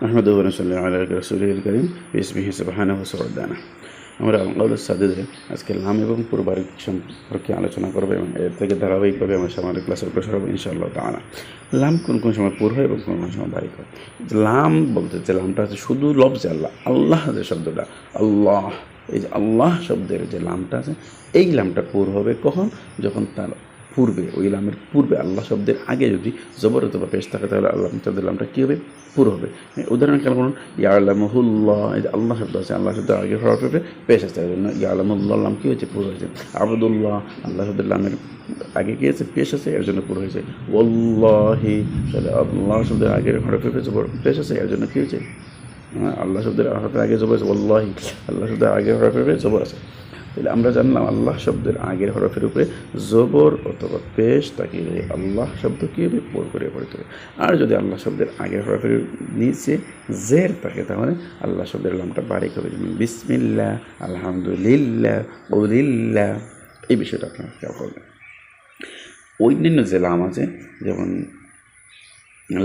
নাহমাদুহু ওয়া নুসাল্লি আলা রাসূলিল কারীম বিসমিহি সুবহানাহু ওয়া তাআলা। আমরা আল-কাওলুস সাদীদে আজকে লাম এবং পুর বারিক সম্পর্কে আলোচনা করব এবং এর থেকে ধারাবাহিকভাবে আমরা সামনের ক্লাসে অগ্রসর হব ইনশাআল্লাহ তাআলা। লাম কোন কোন সময় পুর হয় এবং কোন কোন সময় বারিক হয়। লাম বলতে যে লামটা আছে শুধু লফজে আল্লাহ, আল্লাহ যে শব্দটা আল্লাহ, এই যে আল্লাহ শব্দের যে লামটা আছে এই লামটা পুর হবে কখন? যখন তার পূর্বে, ওই লামের পূর্বে আল্লাহ শব্দের আগে যদি জবর অথবা পেশ থাকে তাহলে আল্লাহ শব্দের লামটা কী হবে? পুর হবে। উদাহরণ খেয়াল করুন, ইয়ালামুহুল্লাহ, এই যে আল্লাহ শব্দ আছে, আল্লাহ শব্দের আগে হরফে পেশ আছে, তাই জন্য ইয়ালামুল্লাহ লাম কী হয়েছে? পুর হয়েছে। আবদুল্লাহ, আল্লাহ শব্দের লামের আগে কী আছে? পেশ আছে, এর জন্য পুর হয়েছে। ওয়াল্লাহি, তাহলে আল্লাহ শব্দের আগের হরফে পেশ আছে, এর জন্য কী হয়েছে? আল্লাহ শব্দের হরফের আগে জবর আছে, ওয়াল্লাহি, আল্লাহ শব্দের আগের হরফে জবর আছে। তাহলে আমরা জানলাম আল্লাহ শব্দের আগের হরফের উপরে জবর অথবা পেশ তাকিয়ে আল্লাহ শব্দ কী হবে? পুর করে পড়তে হবে। আর যদি আল্লাহ শব্দের আগের হরফের নিচে জের থাকে তাহলে আল্লাহ শব্দের লামটা বারিক হবে, যেমন বিসমিল্লাহ, আলহামদুলিল্লাহ, উলিল্লাহ, এই বিষয়টা আপনারা খেয়াল করবেন। অন্যান্য যে লাম আছে, যেমন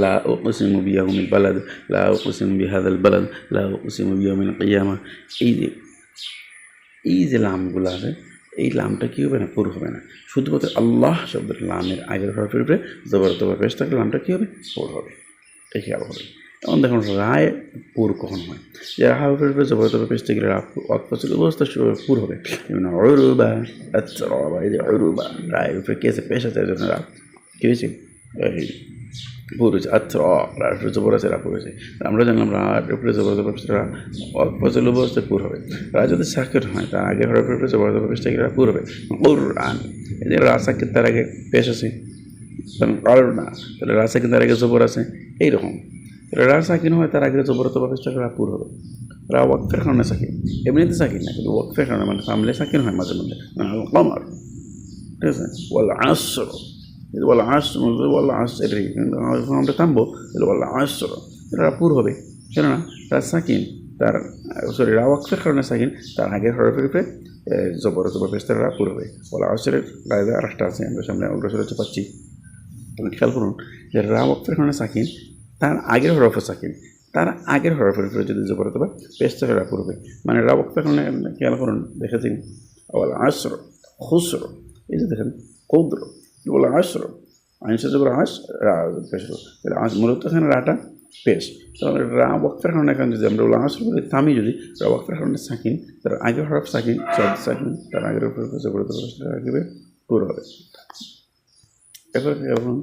লা উকসিমু বিয়াউমিল বালাদ, লা উকসিমু বিহাদাল বালাদ, লা উকসিমু বিয়াউমিল কিয়ামা, এই যে লামগুলো আছে এই লামটা কী হবে না? পুর হবে না। শুধুমাত্র আল্লাহ শব্দের লামের আগের হরফের উপরে জবর অথবা পেশ থাকলে লামটা কী হবে? পুর হবে। এই খেয়াল হবে। তখন দেখুন রায় পুর কখন হয়? যে হরফের উপরে জবর অথবা পেশ থাকলে অপচল অবস্থা পুর হবে। যেমন অরুবা, আচ্ছা, এই যে অরুবা, রায়ের উপরে কে আছে? পেশ আছে, এর জন্য রাত কী হয়েছে? পুর হয়েছে। আচ্ছা, রার উপরে জবর আছে, রা পুর হয়েছে। আমরা জানলাম রার উপরে জবর অথবা পেশ অপচল অবস্থায় পুর হবে। রা যদি সাকিন হয় তার আগে হরফের উপরে জবর অথবা পেশ থাকলে রা পুর হবে। কুরআন, এই যে রা সাকিন তার আগে পেশ আছে, না, তাহলে রা সাকিন তার আগে জবর আছে, এইরকম। তাহলে রা সাকিন হয় তার আগে জবর অথবা পেশ থাকলে রা পুর হবে। রা ওয়াকফের কারণে সাকিন, এমনিতে সাকিন না, কিন্তু ওয়াকফের কারণে মানে সামলে সাকিন হয় মাঝে মধ্যে। কমার, ঠিক আছে। ওয়াল আসর, ওয়াল আসর, ওয়াল আসর, আমরা থামবো, তাহলে ওয়াল আসর, এটা পুর হবে। কেননা রা সাকিন তার রা ওয়াকফের কারণে সাকিন, তার আগের হরফের উপরে জবর অথবা পেশ থাকলে রা পুর হবে। ওয়াল আসরের গায়ে আর একটা আছে, আমরা সামনে অগ্রসর হচ্ছে পাচ্ছি। খেয়াল করুন যে রা ওয়াকফের কারণে সাকিন, তার আগের হরফে সাকিন, তার আগের হরফের উপরে যদি জবর অথবা পেশ থাকে রা পুর হবে। মানে রা ওয়াকফের কারণে খেয়াল করুন, দেখেছেন ওয়াল আসর, খুসর, এই যে দেখেন কৌদ্র, ওয়াল আসর, আইনসে জবর আস, রা পেশ, তাহলে আস মূলত এখানে রাটা পেশ। তাহলে রা ওয়াকফের কারণে এখানে যদি আমরা ওয়াল আসর বলি, থামি যদি রা ওয়াকফের কারণে সাকিন, তার আগের হরফ সাকিন, সাকিন, তার আগের উপরে জবর অথবা পেশ রাখবে, পুর হবে। এবার এখন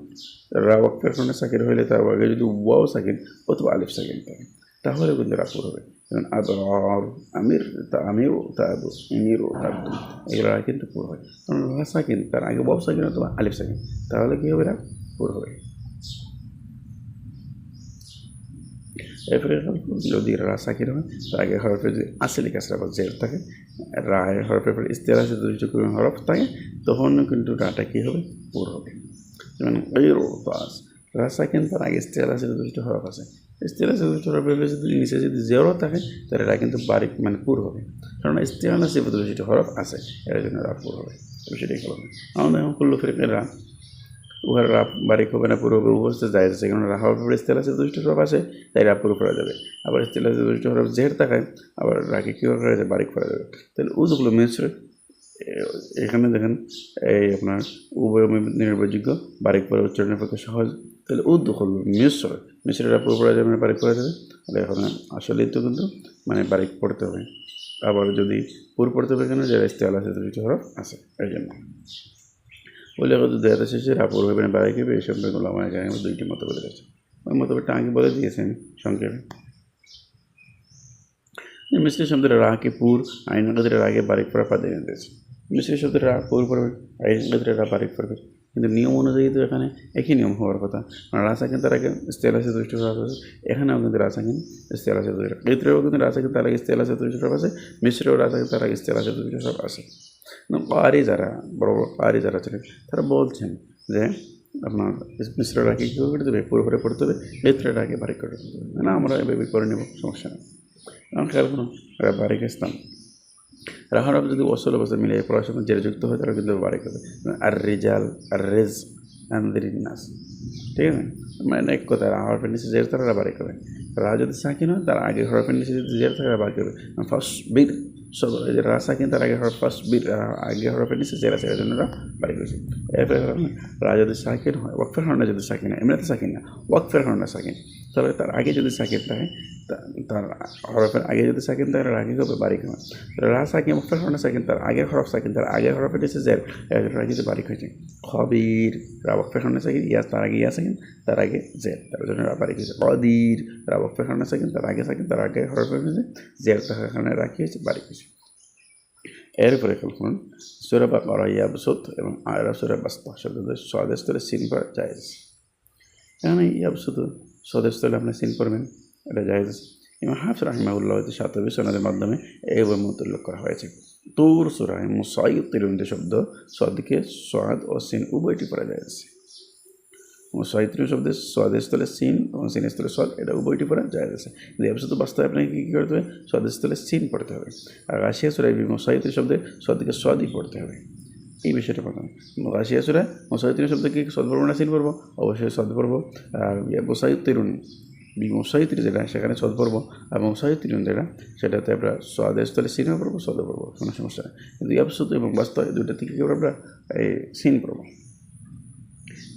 রা ওয়াকফের কারণে সাকিন হইলে তার আগে যদি ওয়াও সাকিন অথবা আলিফ সাকিন থাকে তাহলে কিন্তু রা পুর হবে। যেমন আবরার, আমির, আমিরও তাবু, আমিরও তাবু, এগুলো কিন্তু পুর হয়। কারণ রা সাকিন তার আগে ওয়াও সাকিন অথবা আলিফ সাকিন, তাহলে কী হবে? রা পুর হবে। এরপরে যদি রা সাকিন হয় তার আগে হরফে যদি আসলি কাসরা বা জের থাকে, রায়ের হরফের পরে ইস্তেলা আছে দুইটি হরফ থাকে, তখন কিন্তু রাটা কী হবে? পুর হবে। যেমন রা সাকিন তার আগে ইস্তেলা আছে দুইটি হরফ আছে, ইস্তেলা আছে দুইটি হরফের যদি নিচে যদি জেরও থাকে তাহলে রা কিন্তু বারিক মানে পুর হবে। কারণ ইস্তেলা আছে দুইটি হরফ আছে, এর জন্য রা পুর হবে। সেটাই হলো আমাদের এখন কুল্লু ফিরকের রা, উহার রা বারিক হবে না পুর হবে, উপস্থিত যায় আছে। কারণ রা হরফের ইস্তেলা আছে দুইটি হরফ আছে, তাই রা পুর করা যাবে। আবার ইস্তেলা আছে দুইটি হরফ জের থাকায় আবার রাকে কী করা যায়? বারিক করা যাবে। তাহলে উদগুলো মিশ্র, এখানে দেখেন এই আপনার উভয় নির্ভরযোগ্য, বারিক পরে উচ্চারণের পক্ষে সহজ। তাহলে উদ্দুখল মিশ্র, মিশ্রটা পুরো পড়া যাবে, বারিক করা যাবে। তাহলে এখন আসলেই তো কিন্তু মানে বারিক পড়তে হবে। আবার যদি পুর পড়তে হবে কেন? যারা ইস্তেল আছে দুইটি হরফ আছে, এই জন্য বলে হয়তো দেয়াতে শেষে রাপুর হবে না বারিক হবে, এই সম্পর্কগুলো আমার এখানে দুইটি মতভেদ আছে। ওই মতভেদটা আগে বলে দিয়েছেন সংক্ষেপে। মিশ্রি শব্দের রাকে পুর, আইন কাদের রাগে বারিক পড়া প্রাধান্য দিয়েছে। মিশ্রি শব্দের রা পুর পড়বে, আইন কাদের রা বারিক পড়বে, কিন্তু নিয়ম অনুযায়ী তো এখানে একই নিয়ম হওয়ার কথা। রা সাকিন তার আগে ইস্তেল আছে দুইটি হরফ আছে, এখানেও কিন্তু রা সাকিন ইস্তেল আছে দুইটা, ক্ষেত্রেও কিন্তু রা সাকিন তার আগে ইস্তেল আছে দুইটি হরফ আছে, মিশ্রেও রা সাকিন তার আগে ইস্তেল আছে দুইটি হরফ আছে। কারি যারা বড় বড় কারি যারা ছিলেন তারা বলছেন যে আপনার মিশ্রটাকে কী করে দেবে? পুরোপুরি পড়তে হবে, ক্ষেত্রের আগে বারিক করে দিতে হবে। না, আমরা এভাবে করে নেব, সমস্যা নেই। কারণ খেয়াল করুন, বারিক ইসলাম রাহার যদি অসল অবস্থা মিলে পড়াশোনা জেরে যুক্ত হয় তারা কিন্তু বারিক হবে। আর রেজাল, আর রেজ, আনদিরিন নাস, ঠিক আছে? মানে এক কথা হরফের নিচে জের তারা বারিক হবে। রা যদি সাকিন হয় তার আগে হরফের নিচে যদি জের থাকে বারিক হবে। ফার্স্ট বির সদর, এই যে রা সাকিন তার আগে হরফ ফার্স্ট বির, আগে হরফের নিচে জের আছে, এর জন্য রা বারিক হয়েছে। এরপরে রা যদি সাকিন হয়, ওয়াকফের হরনা যদি সাকিন হয়, এমনিতে সাকিন না, ওয়াকফের হরনা সাকিন, তবে তার আগে যদি সাকিন থাকে, তার হরফের আগে যদি সাকিন থাকে তার আগে হবে বারিক হয়। রা সাকিন ওয়াকফের হরনা সাকিন, তার আগের হরফ সাকিন, তার আগের হরফের নিচে জের, এর জন্য রা কিন্তু বারিক হয়েছে। খবির রা ওয়াকফের হরনা সাকিন, ইয়াস তার আগে ইয়া সাকিন, তার আগে জের, তার জন্য রা বারিক হয়েছে। কদির রা ওয়াকফের হরনা সাকিন, তার আগে সাকিন, তার আগে হরফের নিচে জের থাকার কারণে রাখি হয়েছে, বারিক হয়েছে। এরপরে দেখুন সূরা বাকারা ইয়াবসুত এবং আয়রা সূরা বাসতা শব্দদের সদের স্থলে সিন পড়া জায়েজ। এখানে ইয়াবসুত সদের স্থলে আপনি সিন পড়বেন, এটা জায়েজ। ইমাম হাফিজ রাহিমাহুল্লাহ শাতবী সনদের মাধ্যমে এই মত উল্লেখ করা হয়েছে। তুর সূরা মুসাইয়্যিতিরুন শব্দ সদকে সদ ও সিন উভয়টি পড়া জায়েজ। মুসাইয়্যিতিরুন শব্দের সদের স্থলে সিন এবং সিনের স্থলে সদ, এটা উভয়টি পড়া জায়েজ আছে। কিন্তু ইয়াবসুত বাস্তবে আপনাকে কী করতে হবে? সদের স্থলে সিন পড়তে হবে। আর গাশিয়া সূরা মুসাইয়্যিতির শব্দে সদকে সদই পড়তে হবে, এই বিষয়টা প্রথম। গাশিয়া সূরা মুসাইয়্যিতির শব্দে কি সদ পড়বো না সিন পড়বো? অবশ্যই সদ পড়বো। আর মুসাইয়্যিতিরুন মুসাইয়্যিতির যেটা সেখানে সদ পড়বো, আর মুসাইয়্যিতিরুন যেটা সেটাতে আমরা সদের স্থলে সিনও পড়বো, সদও পড়বো, কোনো সমস্যা নেই। কিন্তু ইয়াবসুত এবং বাস্তব দুইটা থেকে কি আমরা এই সিন পড়বো,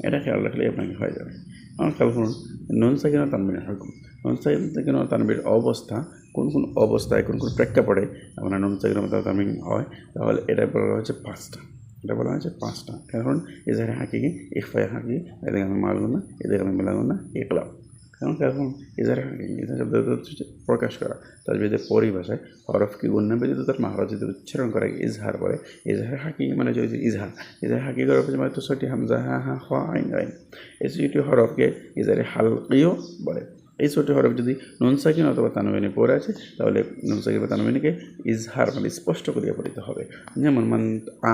এটা খেয়াল রাখলেই আপনাকে হয়ে যাবে। আমার খেয়াল করুন নুন সাকিন ও তানবিনের হুকুম। নুন সাকিন ও তানবির অবস্থা কোন কোন অবস্থায়, কোন কোন প্রেক্ষাপটে আপনার নুন সাকিন ও তানবিন হয়, তাহলে এটা বলা হয়েছে পাঁচটা। এটা বলা হয়েছে পাঁচটা। কারণ এজাহারে হাকিকি, ইখফায়ে হাকিকি, এদের আমি মালগুনা, এদের আমি মেলাগুনা, ইকলাব। কারণ এখন এজাহারে হাকিকি, এজাহার শব্দ হচ্ছে প্রকাশ করা, তাজবিদের পরিভাষায় হরফকে গুণনা ব্যতীত তার মাহরাজ যদি উচ্চারণ করে ইজহার করে, ইজহার হাকিকি মানে যে ইজহার, ইজহার হাকিকি হরফ মানে তো ছয়টি হামজা, হা হা খ আইন আইন, এই ছয়টি হরফকে ইজহারে হালকিও বলে। এই ছয়টি হরফ যদি নুন সাকিন অথবা তানবিনে পড়ে আছে, তাহলে নুন সাকিন বা তানবিনকে ইজহার মানে স্পষ্ট করিয়া পড়িতে হবে। যেমন মান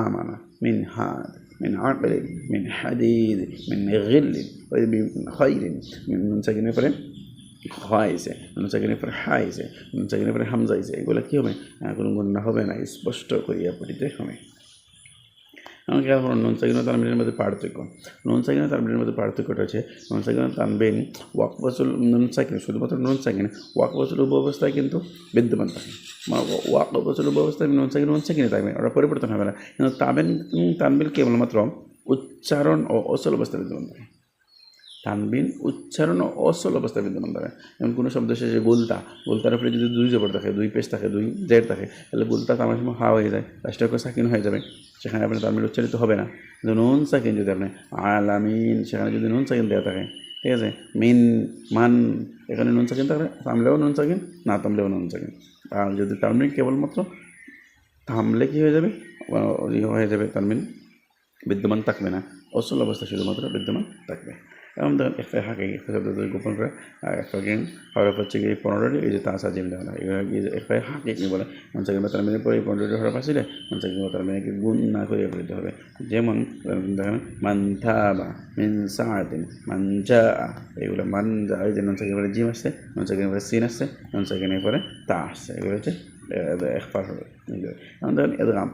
আমানা মিন হাদ মিন আকলিন মিন হাদিদ মিন গিল্লিন মিন খাইরিন, নুন সাকিনের পরে হয়েছে, নুন সাকিনের পরে হাইছে, নুন সাকিনের পরে হামজাইছে, এগুলো কী হবে? কোনো গুণনা হবে না, স্পষ্ট করিয়া পড়িতে হবে। আমাকে খেয়াল করুন নুন সাকিন ও তানবিনের মধ্যে পার্থক্য। নুন সাকিন ও তানবিনের মধ্যে পার্থক্যটা হচ্ছে নুন সাকিন ও তানবিন ওয়াকফাসুল নুন সাকিন, শুধুমাত্র নুন সাকিন, ওয়াকফাসুল উপ অবস্থায় কিন্তু বিদ্যমান থাকে। ওয়াকফাসুল উপ অবস্থায় নুন সাকিনে থাকবে, ওটা পরিবর্তন হবে না। কিন্তু তানবিন কেবলমাত্র উচ্চারণ ও অচল অবস্থায় বিদ্যমান থাকে। তানবিন উচ্চারণ ও অচল অবস্থায় বিদ্যমান থাকে। যেমন কোনো শব্দ শেষে গুলতা, গুলতার উপরে যদি দুই জবর থাকে, দুই পেশ থাকে, দুই জের থাকে, তাহলে গুলতা তামার সময় হা হয়ে যায়, লাস্টে সাকিন হয়ে যাবে, সেখানে আপনার তানবিন উচ্চারিত হবে না। কিন্তু নুন সাকিন যদি আপনি আলামিন, সেখানে যদি নুন সাকিন দেওয়া থাকে, ঠিক আছে, মিন মান, এখানে নুন সাকিন থাকলে থামলেও নুন সাকিন, না থামলেও নুন সাকিন। আর যদি তানবিন কেবলমাত্র থামলে কী হয়ে যাবে? হয়ে যাবে তানবিন বিদ্যমান থাকবে না, অচল অবস্থা শুধুমাত্র বিদ্যমান থাকবে। এবং দেখেন একটা হাঁকে একটা শব্দ গোপন করে, আর একটা গেম হরফ হচ্ছে কি 15টি, এই যে তাসা জিম দেওয়া হয়, একটা হাঁকে কি বলে মনসাকিন বা তানবিনের পরে 15টি হরফ আসলে মনসাকিন বা তানবিনকে গুণ না করিয়া পড়িতে হবে। যেমন দেখেন মানথাবা মিন সাআতিন মানজা, এগুলো মানজা, এই যে মনসাকিনের পরে জিম আসছে, মনসাকিনের পরে সিন আসছে, মনসাকিনের পরে তা আসছে, এগুলো হচ্ছে এখফার হবে। আমাদের এদগাম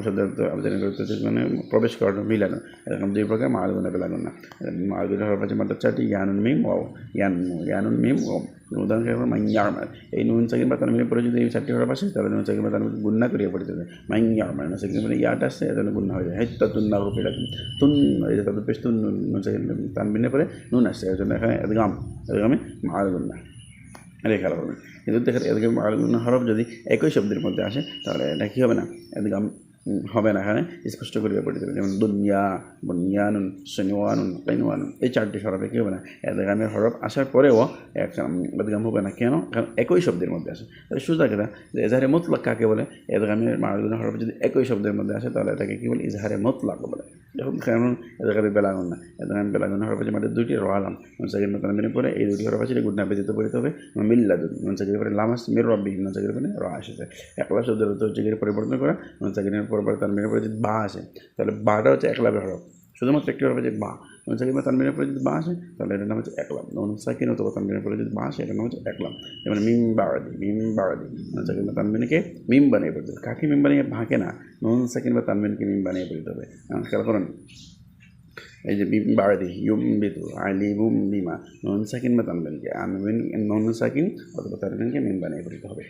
শব্দের আবেদন করতে মানে প্রবেশ করানো, মিলানো। এরকম দুই প্রকার মালগুনা বেলাগুনা। মালগুনা হরফ আছে মাত্র 4টি, ইয়ানুন মিম ওয়াও, ইয়ানুন মিম ওয়াও। উদাহরণ মাইয়ারমার, এই নুন সাকিন বা তানবিনের পরে যদি এই 4টি হরফ আসে, তাহলে নুন সাকিন বা তানবিন গুণনা করিয়া পড়িতে হবে। মাইয়ারমার নুন সাকিন মানে ইয়াটা আসছে, এজন্য গুণনা হয়ে যায়। হেত্তা তুন্না রূপে রাখুন তুন, এই যে তাদের পেশ তুন, নুন সাকিন তানবিনের পরে নুন আসছে, এর জন্য এখানে এদগামে মালগুনা এটা খেয়াল করবেন। কিন্তু দেখেন এদিকে মালগুনা হরফ যদি একই শব্দের মধ্যে আসে, তাহলে এটা কী হবে না, এদিকে হবে না, এখানে স্পষ্ট করে পড়ে যাবে। যেমন দুনিয়া, বুনিয়ানুন, শনিওয়ানুন, কাইনওয়ানুন, এই 4টি হরফে কী হবে না, এদিকে হরফ আসার পরেও এদিকে হবে না। কেন? কারণ একই শব্দের মধ্যে আসে। তাহলে সোজা কথা যে এজাহারে মুতলাক কাকে বলে? এদিকে মালগুনা হরফ যদি একই শব্দের মধ্যে আসে, তাহলে এটাকে কী বলে? ইজহারে মুতলাক বলে। যখন কারণ এদিকে বেলাগুন না, এদিকে বেলাগুনা হরফ আছে মাত্র 2টি, রোয়ালাম মনসাকিন বা তানবিনের পরে এই 2টি হরফ আছে, গুণনা ব্যতীত পড়িতে হবে। মিল্লাদুন মনসাকিনের পরে লামাস, মির রব্বিহিম মনসাকিনের পরে র আসে। একলা শব্দের অর্থ হচ্ছে পরিবর্তন করা। মনসাকিনের পরে তানবিনের পরে যদি বা আসে, তাহলে বাটা হচ্ছে একলাবের হরফ, শুধুমাত্র একটি হরফ আছে বা। নুন সাকিন বা তানবিনের পরে যদি বা আসে, তাহলে এটার নাম হচ্ছে একলাম। নুন সাকিন অথবা তানবিনের পরে যদি বা আসে, এটার নাম হচ্ছে একলাম। যেমন মিম বাড়াদি, নুন সাকিন বা তানবিনকে মিম বানিয়ে পড়তে হবে। কাকে মিম বানিয়ে? ভাঁকে না, নুন সাকিন বা তানবিনকে মিম বানিয়ে পড়তে হবে। খেয়াল করেন এই যে বাড়ি ইউমবিতু আলিমুম বিমা নুন সাকিন বা তানবিনকে নুন সাকিন অথবা তানবিনকে মিম বানিয়ে পড়তে হবে।